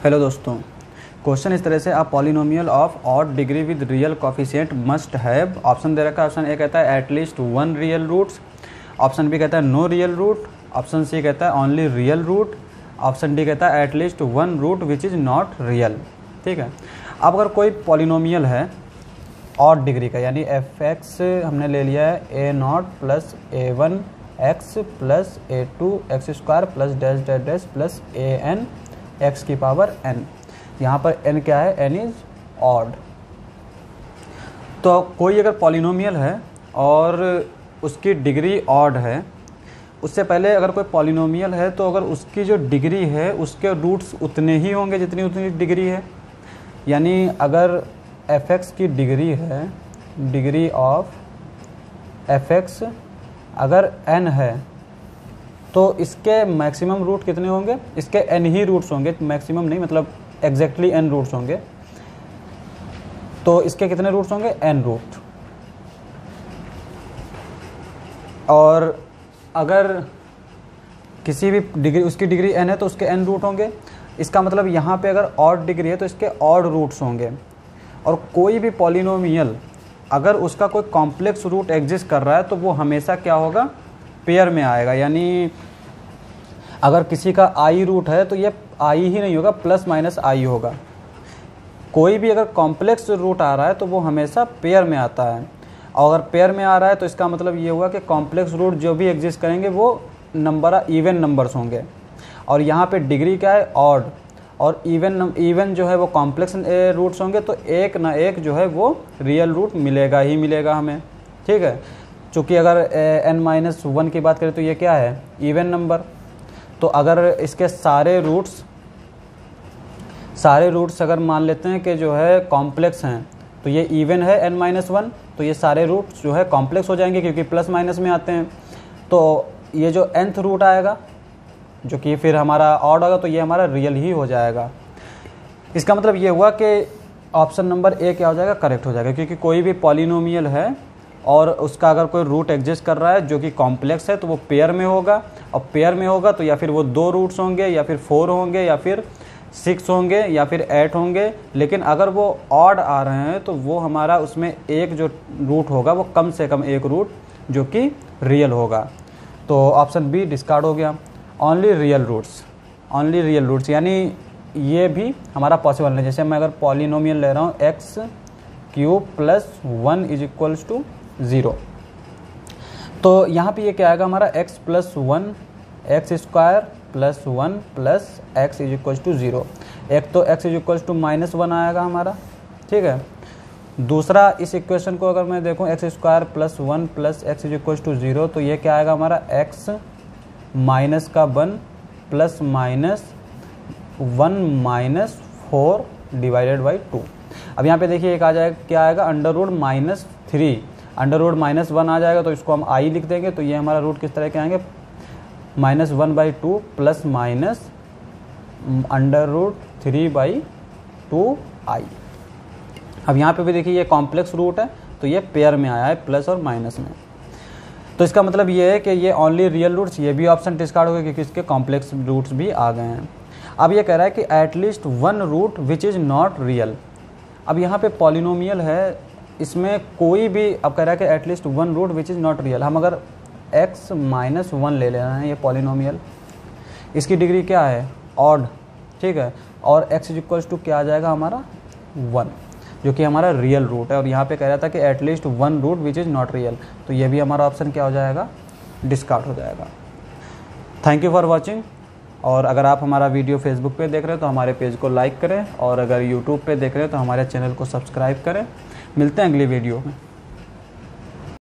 Hello दोस्तों, question इस तरह से a polynomial of odd degree with real coefficient must have. Option दे रखा है, ऑप्शन ए कहता है at least one real roots, option B कहता है no real root, option C कहता है only real root, option D कहता है at least one root which is not real. ठीक है, अब अगर कोई पॉलिनोमियल है ऑड डिग्री का, यानी एफ एक्स हमने ले लिया है a naught plus a one x plus a two x square plus dash dash dash plus a n x की पावर एन। यहाँ पर n क्या है, n इज ऑड। तो कोई अगर पॉलिनोमियल है और उसकी डिग्री ऑड है, उससे पहले अगर कोई पॉलिनोमियल है तो अगर उसकी जो डिग्री है उसके रूट्स उतने ही होंगे जितनी उतनी डिग्री है। यानी अगर एफ एक्स की डिग्री है, डिग्री ऑफ एफ एक्स अगर n है तो इसके मैक्सिमम रूट कितने होंगे, इसके n ही रूट्स होंगे, मैक्सिमम नहीं, मतलब एग्जैक्टली n रूट्स होंगे। तो इसके कितने रूट्स होंगे, n रूट। और अगर किसी भी डिग्री, उसकी डिग्री n है तो उसके n रूट होंगे। इसका मतलब यहाँ पे अगर ऑड डिग्री है तो इसके ऑड रूट्स होंगे। और कोई भी पॉलिनोमियल अगर उसका कोई कॉम्प्लेक्स रूट एग्जिस्ट कर रहा है तो वो हमेशा क्या होगा, पेयर में आएगा। यानी अगर किसी का आई रूट है तो ये आई ही नहीं होगा, प्लस माइनस आई होगा। कोई भी अगर कॉम्प्लेक्स रूट आ रहा है तो वो हमेशा पेयर में आता है। और अगर पेयर में आ रहा है तो इसका मतलब ये हुआ कि कॉम्प्लेक्स रूट जो भी एग्जिस्ट करेंगे वो इवन नंबर्स होंगे। और यहाँ पे डिग्री क्या है, ऑड। और इवन जो है वो कॉम्प्लेक्स रूट्स होंगे, तो एक ना एक जो है वो रियल रूट मिलेगा ही मिलेगा हमें। ठीक है, चूँकि अगर n-1 की बात करें तो ये क्या है, इवन नंबर। तो अगर इसके सारे रूट्स अगर मान लेते हैं कि जो है कॉम्प्लेक्स हैं तो ये इवन है n-1, तो ये सारे रूट्स जो है कॉम्प्लेक्स हो जाएंगे क्योंकि प्लस माइनस में आते हैं। तो ये जो nth रूट आएगा जो कि फिर हमारा ऑड होगा तो ये हमारा रियल ही हो जाएगा। इसका मतलब ये हुआ कि ऑप्शन नंबर ए क्या हो जाएगा, करेक्ट हो जाएगा। क्योंकि कोई भी पॉलिनोमियल है और उसका अगर कोई रूट एग्जिस्ट कर रहा है जो कि कॉम्प्लेक्स है तो वो पेयर में होगा। और पेयर में होगा तो या फिर वो 2 रूट्स होंगे या फिर 4 होंगे या फिर 6 होंगे या फिर 8 होंगे। लेकिन अगर वो ऑड आ रहे हैं तो वो हमारा उसमें एक जो रूट होगा वो कम से कम एक रूट जो कि रियल होगा। तो ऑप्शन बी डिस्कार्ड हो गया। ओनली रियल रूट्स, यानी ये भी हमारा पॉसिबल नहीं। जैसे मैं अगर पॉलिनोमियल ले रहा हूँ x cube plus 1 is equals to 0, तो यहाँ पे ये क्या आएगा हमारा x plus 1 x square plus 1 plus x is equals to 0। एक तो x इज इक्वल्स टू -1 आएगा हमारा। ठीक है, दूसरा इस इक्वेशन को अगर मैं देखूँ x square plus 1 plus x is equals to 0, तो ये क्या आएगा हमारा x माइनस का 1 plus minus 1 minus 4 divided by 2। अब यहाँ पे देखिए एक आ जाएगा, क्या आएगा, √-3, √-1 आ जाएगा तो इसको हम i लिख देंगे। तो ये हमारा रूट किस तरह के आएंगे, -1/2 प्लस माइनस √3/2i। अब यहाँ पे भी देखिए ये कॉम्प्लेक्स रूट है तो ये पेयर में आया है, प्लस और माइनस में। तो इसका मतलब ये है कि ये ओनली रियल रूट्स, ये भी ऑप्शन डिस्कार्ड हो गया क्योंकि इसके कॉम्प्लेक्स रूट्स भी आ गए हैं। अब ये कह रहा है कि at least one root which is not real. अब यहाँ पे पॉलिनोमियल है, इसमें कोई भी, अब कह रहा है कि at least one root which is not real. हम अगर x-1 ले लेना है, ये पॉलिनोमियल, इसकी डिग्री क्या है, ऑड। ठीक है, और x इज इक्वल्स टू क्या आ जाएगा हमारा 1, जो कि हमारा रियल रूट है। और यहाँ पे कह रहा था कि at least one root which is not real, तो ये भी हमारा ऑप्शन क्या हो जाएगा, डिस्कार्ड हो जाएगा। Thank you for watching. और अगर आप हमारा वीडियो फेसबुक पे देख रहे हैं तो हमारे पेज को लाइक करें, और अगर यूट्यूब पे देख रहे हैं तो हमारे चैनल को सब्सक्राइब करें। मिलते हैं अगली वीडियो में।